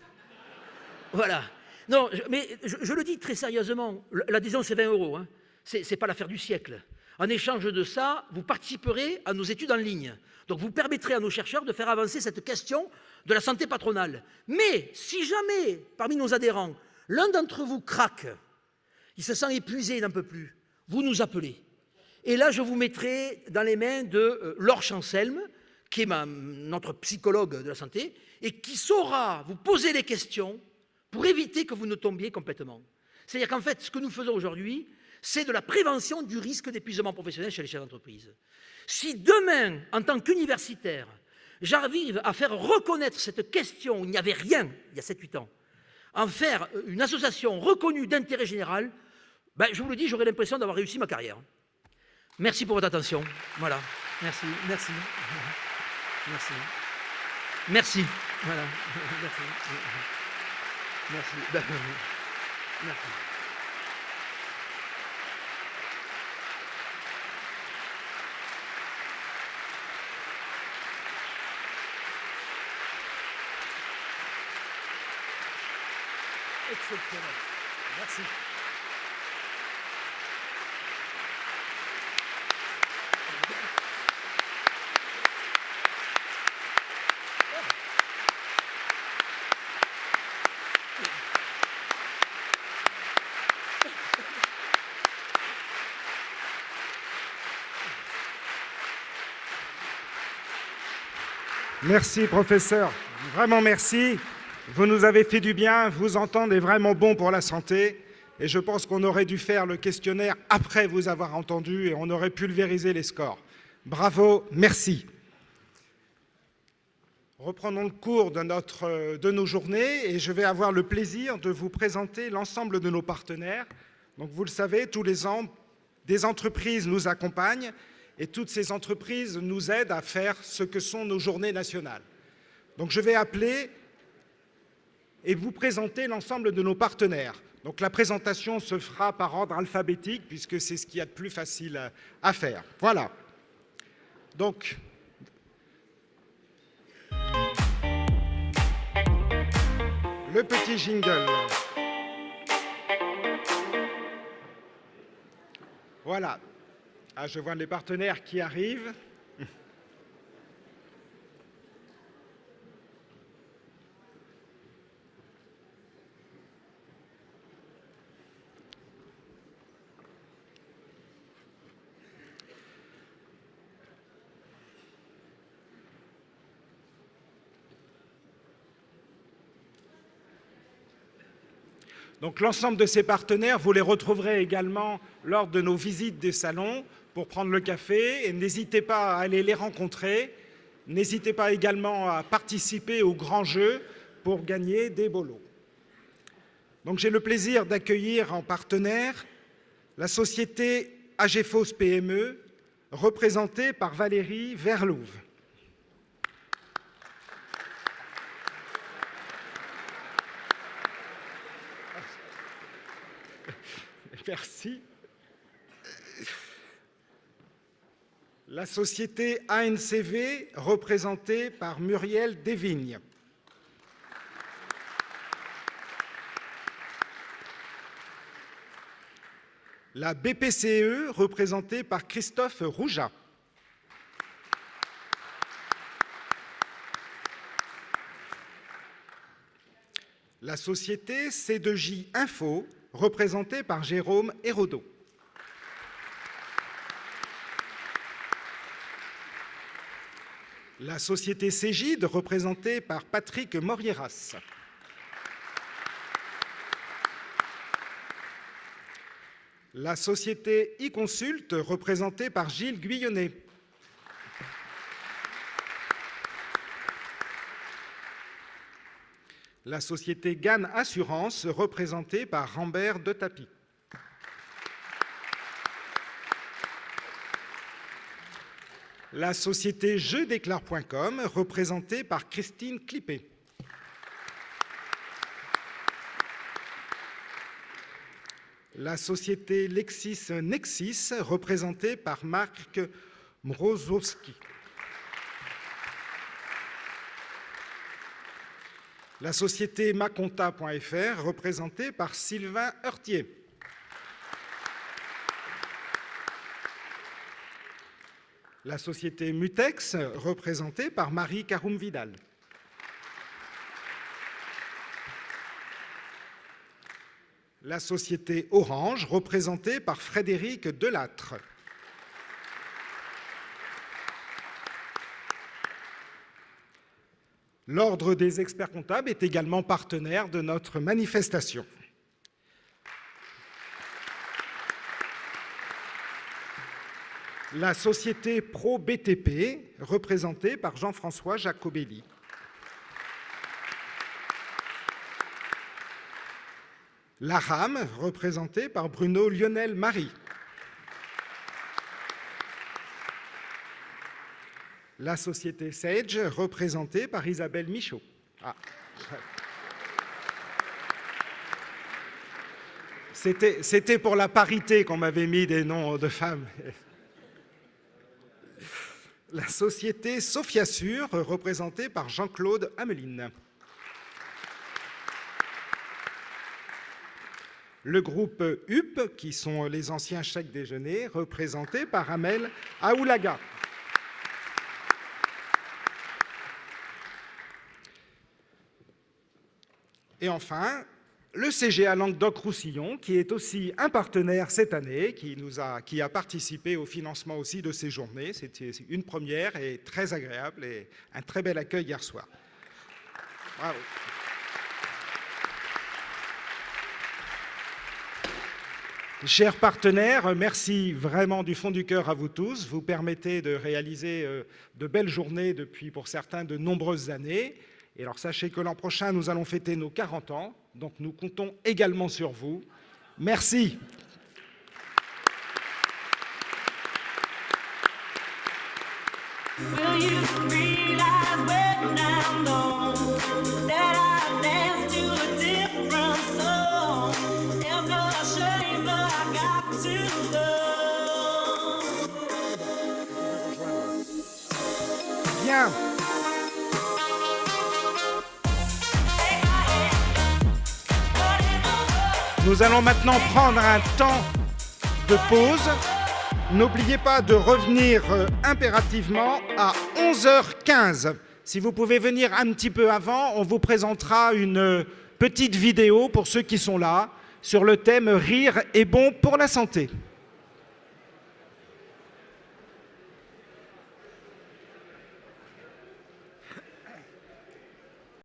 Voilà. Non, mais je le dis très sérieusement, l'adhésion c'est 20 €, hein. C'est pas l'affaire du siècle. En échange de ça, vous participerez à nos études en ligne. Donc vous permettrez à nos chercheurs de faire avancer cette question de la santé patronale. Mais si jamais, parmi nos adhérents, l'un d'entre vous craque, il se sent épuisé, il n'en peut plus, vous nous appelez. Et là, je vous mettrai dans les mains de Laure Chancelme, qui est notre psychologue de la santé, et qui saura vous poser les questions pour éviter que vous ne tombiez complètement. C'est-à-dire qu'en fait, ce que nous faisons aujourd'hui, c'est de la prévention du risque d'épuisement professionnel chez les chefs d'entreprise. Si demain, en tant qu'universitaire, j'arrive à faire reconnaître cette question, où il n'y avait rien il y a 7-8 ans, en faire une association reconnue d'intérêt général, ben, je vous le dis, j'aurai l'impression d'avoir réussi ma carrière. Merci pour votre attention. Voilà. Merci. Merci. Merci. Merci. Voilà. Merci. Merci. Merci. Exceptionnel. Merci. Merci, professeur. Vraiment merci. Vous nous avez fait du bien. Vous entendre est vraiment bon pour la santé. Et je pense qu'on aurait dû faire le questionnaire après vous avoir entendu et on aurait pulvérisé les scores. Bravo, merci. Reprenons le cours de nos journées et je vais avoir le plaisir de vous présenter l'ensemble de nos partenaires. Donc vous le savez, tous les ans, des entreprises nous accompagnent et toutes ces entreprises nous aident à faire ce que sont nos journées nationales. Donc je vais appeler et vous présenter l'ensemble de nos partenaires. Donc la présentation se fera par ordre alphabétique puisque c'est ce qu'il y a de plus facile à faire. Voilà. Donc, le petit jingle. Voilà. Ah, je vois les partenaires qui arrivent. Donc l'ensemble de ces partenaires, vous les retrouverez également lors de nos visites des salons pour prendre le café. Et n'hésitez pas à aller les rencontrer. N'hésitez pas également à participer aux grands jeux pour gagner des beaux lots. Donc j'ai le plaisir d'accueillir en partenaire la société AGFOS PME, représentée par Valérie Verlouve. Merci. La société ANCV, représentée par Muriel Desvignes. La BPCE, représentée par Christophe Rouja. La société C2J Info, représentée par Jérôme Hérodeau. La société Cégide, représentée par Patrick Morieras. La société e-Consult, représentée par Gilles Guyonnet. La société Gann Assurance, représentée par Rambert de Tapie. La société jeudéclare.com, représentée par Christine Clippé. La société LexisNexis, représentée par Marc Mrozowski. La société maconta.fr, représentée par Sylvain Heurtier. La société Mutex, représentée par Marie Caroum-Vidal. La société Orange, représentée par Frédéric Delattre. L'Ordre des experts comptables est également partenaire de notre manifestation. La société Pro BTP, représentée par Jean-François Jacobelli. La RAM, représentée par Bruno Lionel Marie. La société Sage, représentée par Isabelle Michaud. Ah. C'était pour la parité qu'on m'avait mis des noms de femmes. La société Sophiasure, représentée par Jean-Claude Ameline. Le groupe UP, qui sont les anciens chèques déjeuner, représenté par Amel Aoulaga. Et enfin, le CGA Languedoc-Roussillon, qui est aussi un partenaire cette année, qui a participé au financement aussi de ces journées. C'était une première et très agréable et un très bel accueil hier soir. Bravo. Chers partenaires, merci vraiment du fond du cœur à vous tous. Vous permettez de réaliser de belles journées depuis, pour certains, de nombreuses années. Et alors sachez que l'an prochain, nous allons fêter nos 40 ans, donc nous comptons également sur vous. Merci. Will you realize when I'm gone that I dance to a different song? It's a shame, but I got to go. Bien. Nous allons maintenant prendre un temps de pause. N'oubliez pas de revenir impérativement à 11h15. Si vous pouvez venir un petit peu avant, on vous présentera une petite vidéo pour ceux qui sont là sur le thème « Rire est bon pour la santé ».